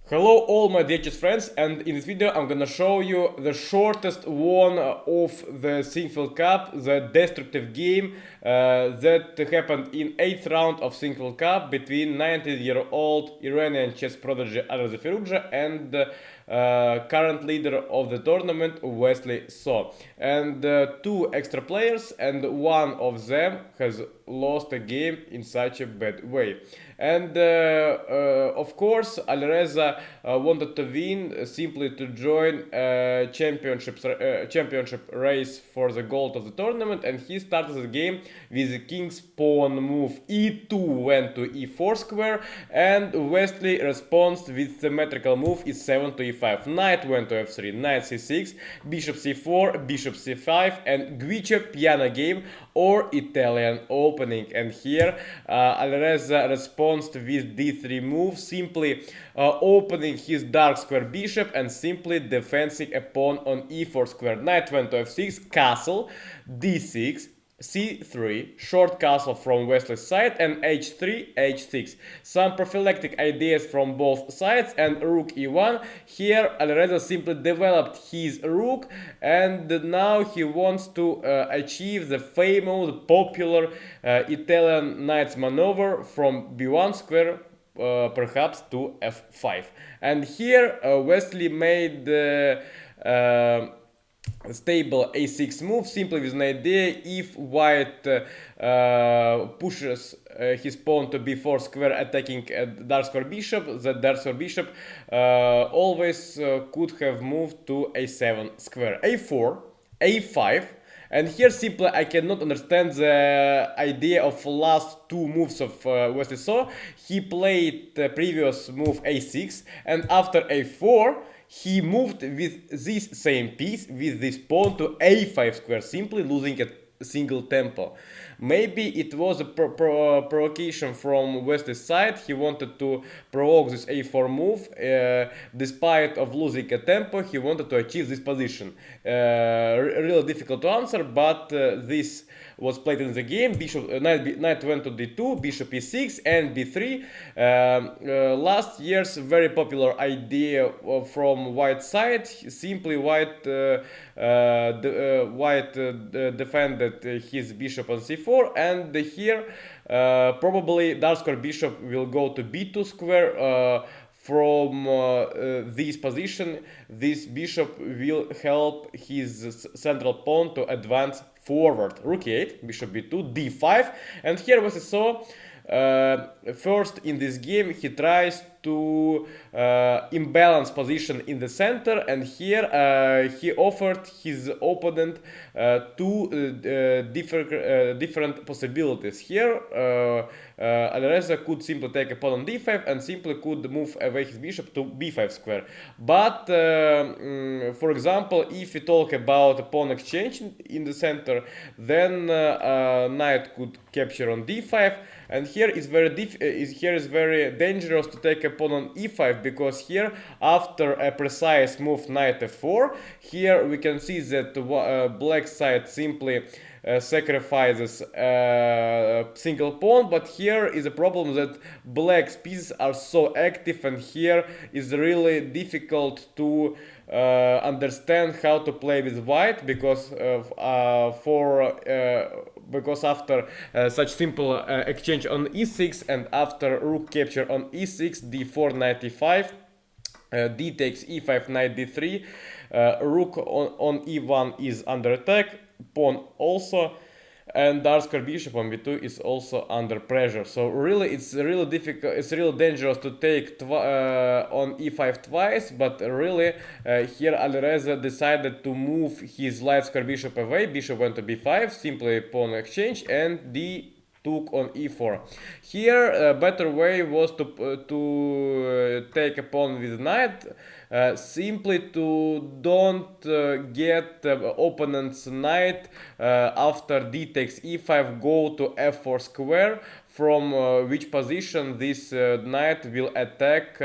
Hello all my dear chess friends, and in this video I'm gonna show you the shortest one of the Sinquefield Cup, the destructive game that happened in 8th round of Sinquefield Cup between 19-year-old Iranian chess prodigy Alireza Firouzja and current leader of the tournament Wesley So. And two extra players, and one of them has lost a game in such a bad way. And of course, Alireza wanted to win simply to join championship race for the gold of the tournament, and he started the game with the king's pawn move e2 went to e4 square, and Wesley responds with symmetrical move e7 to e5. Knight went to f3, knight c6, bishop c4, bishop c5, and Guicha piano game or Italian opening. And here Alireza responds with d3 move, simply opening his dark square bishop and simply defending a pawn on e4 square. Knight went to f6, castle, d6, c3, short castle from Wesley's side, and h3, h6. Some prophylactic ideas from both sides, and rook e1. Here Alireza simply developed his rook, and now he wants to achieve the famous popular Italian knight's maneuver from b1 square perhaps to f5. And here Wesley made stable a6 move, simply with an idea: if white pushes his pawn to b4 square, attacking a dark square bishop, the dark square bishop always could have moved to a7 square, a4, a5. And here simply I cannot understand the idea of last two moves of Wesley So. He played the previous move a6, and after a4 he moved with this same piece, with this pawn, to a5 square, simply losing a single tempo. Maybe it was a provocation from Wesley's side. He wanted to provoke this a4 move. Despite of losing a tempo, he wanted to achieve this position. Really difficult to answer, but this was played in the game. Knight went to d2, bishop e6, and b3. Last year's very popular idea from white side. Simply white defended his bishop on c4, and here probably dark square bishop will go to b2 square. From this position, this bishop will help his central pawn to advance forward. Rook e8, bishop b2, d5, and here we saw first in this game he tries to imbalance position in the center, and here he offered his opponent two different possibilities. Here Alireza could simply take a pawn on d5 and simply could move away his bishop to b5 square. But for example, if we talk about a pawn exchange in the center, then knight could capture on d5, and here is very dangerous to take a pawn on e5, because here after a precise move knight f4, here we can see that black side simply sacrifices single pawn. But here is a problem that black's pieces are so active, and here is really difficult to understand how to play with white, because because after such simple exchange on e6, and after rook capture on e6, d4, knight e5, d takes e5, knight d3, rook on e1 is under attack, pawn also, and dark square bishop on b2 is also under pressure. So really it's really difficult, it's really dangerous to take on e5 twice. But really here Alireza decided to move his light square bishop away. Bishop went to b5, simply pawn exchange, and d took on e4. Here a better way was to take a pawn with knight, simply to don't get opponent's knight after d takes e5 go to f4 square, from which position this knight will attack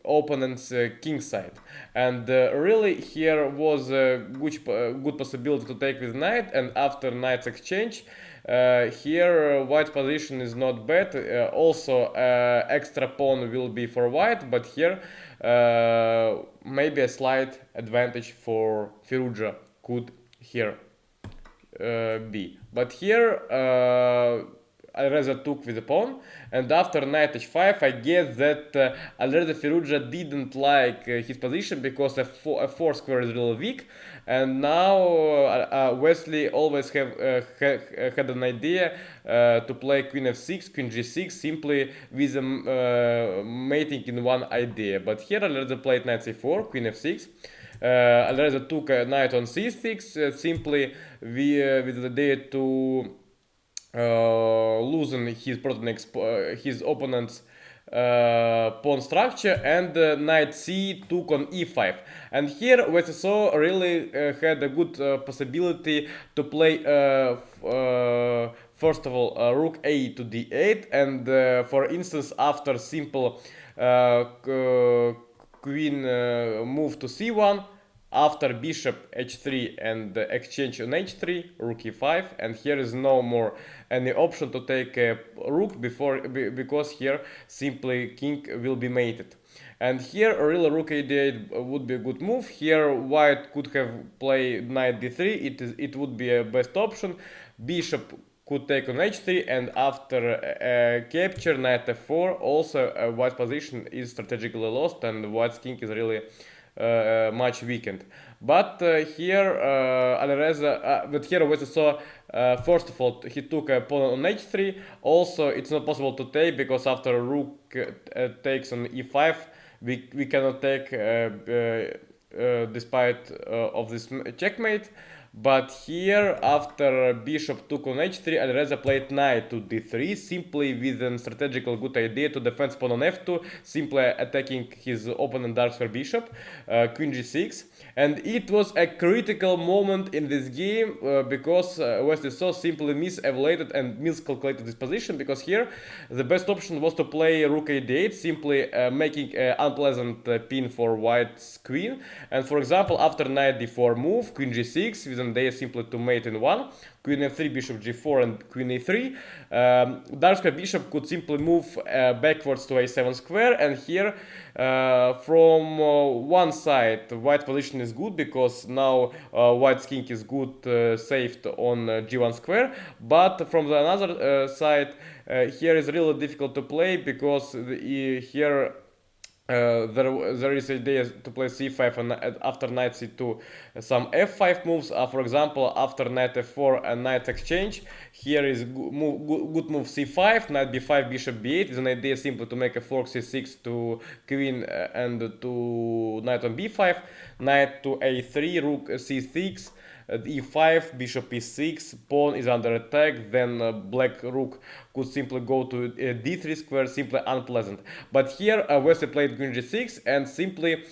opponent's king side. And really here was a good possibility to take with knight, and after knight's exchange here white position is not bad. Also extra pawn will be for white, but here maybe a slight advantage for Firouzja could here be. But here Alireza took with the pawn, and after knight h5 I guess that Alireza Firouzja didn't like his position because f4 square is really weak, and now Wesley always had an idea to play queen f6, queen g6, simply with mating in one idea. But here Alireza played knight c4, queen f6. Alireza took a knight on c6, simply with the idea to loosen his opponent's pawn structure, and knight c took on e5. And here Wesley So really had a good possibility to play first of all rook a to d8, and for instance after simple queen move to c1, after bishop h3 and exchange on h3, rook e5, and here is no more any option to take a rook because here simply king will be mated. And here a real rook a8 would be a good move. Here white could have played knight d3, it would be a best option. Bishop could take on h3, and after capture knight f4, also white position is strategically lost, and white's king is really much weakened. But here Alireza, but here Wesley So first of all he took a pawn on h3. Also it's not possible to take because after rook takes on e5 we cannot take despite of this checkmate. But here after bishop took on h3, Alireza played knight to d3, simply with a strategical good idea to defend pawn on f2, simply attacking his opponent dark square bishop, queen g6. And it was a critical moment in this game because Wesley So simply misevaluated and miscalculated this position, because here the best option was to play rook a8, simply making an unpleasant pin for white's queen. And for example, after knight d4 move, queen g6, with an idea simply to mate in one, queen f3, bishop g4, and queen a3, dark square bishop could simply move backwards to a7 square, and here from one side white position is good because now white's king is good saved on g1 square, but from the another side here is really difficult to play because here there is idea to play c5 and after knight c2 some f5 moves. For example, after knight f4 and knight exchange, here is good move c5, knight b5, bishop b8, with an idea simply to make a fork c6 to queen and to knight on b5, knight to a3, rook c6, e5, bishop e6, pawn is under attack, then black rook could simply go to d3 square, simply unpleasant. But here Wesley played queen g6 and simply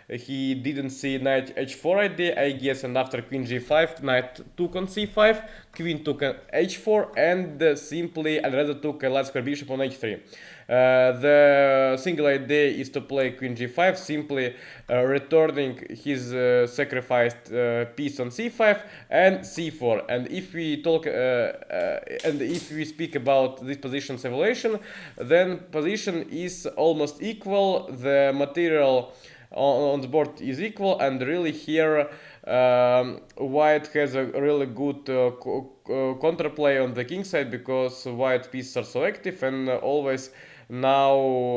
he didn't see knight h4 idea, I guess, and after queen g5, knight took on c5, queen took on h4, and simply Alireza took a light square bishop on h3. The single idea is to play queen g5, simply returning his sacrificed piece on c5 and c4. And if we talk and if we speak about this position's evaluation, then position is almost equal. The material on the board is equal, and really here white has a really good counterplay on the king side because white pieces are so active, and always now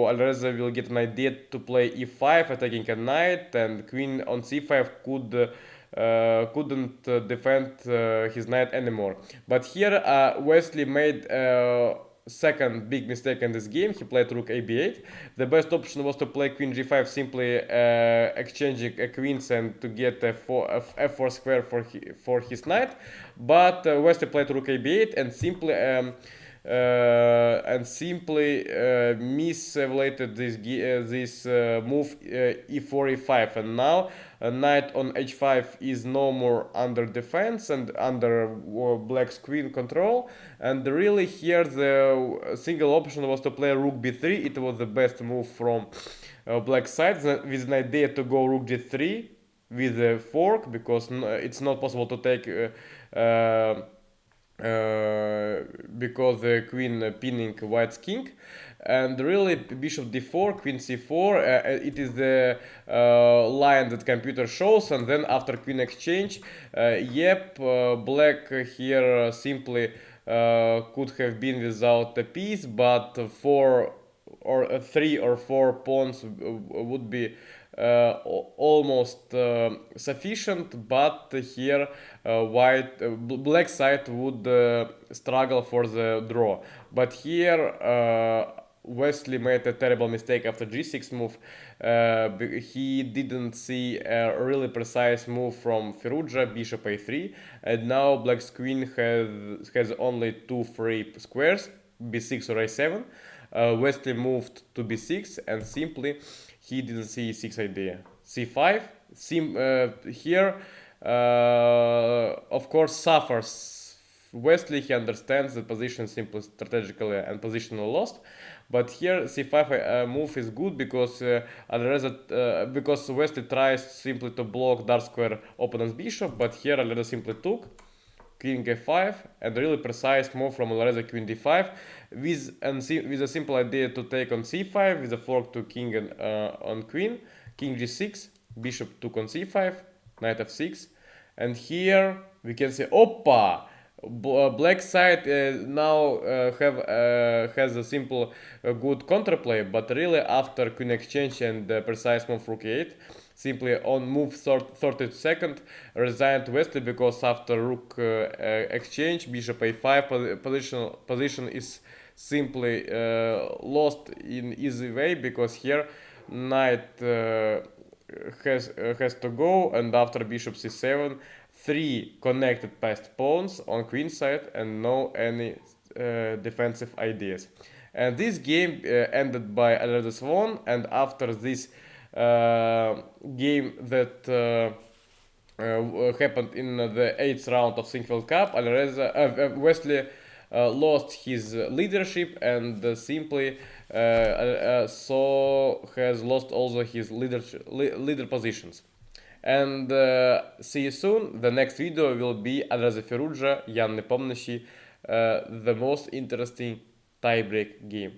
Alireza will get an idea to play e5, attacking a knight, and queen on c5 couldn't defend his knight anymore. But here Wesley made second big mistake in this game. He played rook ab8. The best option was to play queen g5, simply exchanging queens and to get a f4 square for his knight. But Wesley played rook ab8 and simply misevaluated this move e4 e5, and now knight on h5 is no more under defense and under black's queen control. And really here the single option was to play rook b3. It was the best move from black side with an idea to go rook g3 with a fork, because it's not possible to take because the queen pinning white's king. And really, bishop d4, queen c4, it is the line that computer shows. And then after queen exchange, black here simply could have been without a piece, but four or three or four pawns would be almost sufficient. But here black side would struggle for the draw. But here Wesley made a terrible mistake after g6 move. He didn't see a really precise move from Firouzja, bishop a3, and now black's queen has only two free squares, b6 or a7. Wesley moved to b6, and simply he didn't see e6 idea. c5, here of course suffers Wesley. He understands the position simply strategically and positional lost. But here c5 move is good because because Wesley tries simply to block dark square opponent's bishop, but here Alireza simply took king a5, and really precise move from Alireza queen d5 with a simple idea to take on c5 with a fork to king on queen, king g6, bishop took on c5, knight f6, and here we can say, oppa! Black side now has a simple good counterplay, but really after queen exchange and precise move rook e8, simply on move 32nd resigned Wesley, because after rook exchange, bishop a5 position is simply lost in easy way, because here knight has to go, and after bishop c7, three connected passed pawns on queen side and no any defensive ideas. And this game ended by Alireza won. And after this game that happened in the 8th round of Sinquefield Cup, Wesley lost his leadership, and simply So has lost also his leader positions. And see you soon. The next video will be Alireza Firouzja, Jan Nepomniachtchi, the most interesting tiebreak game.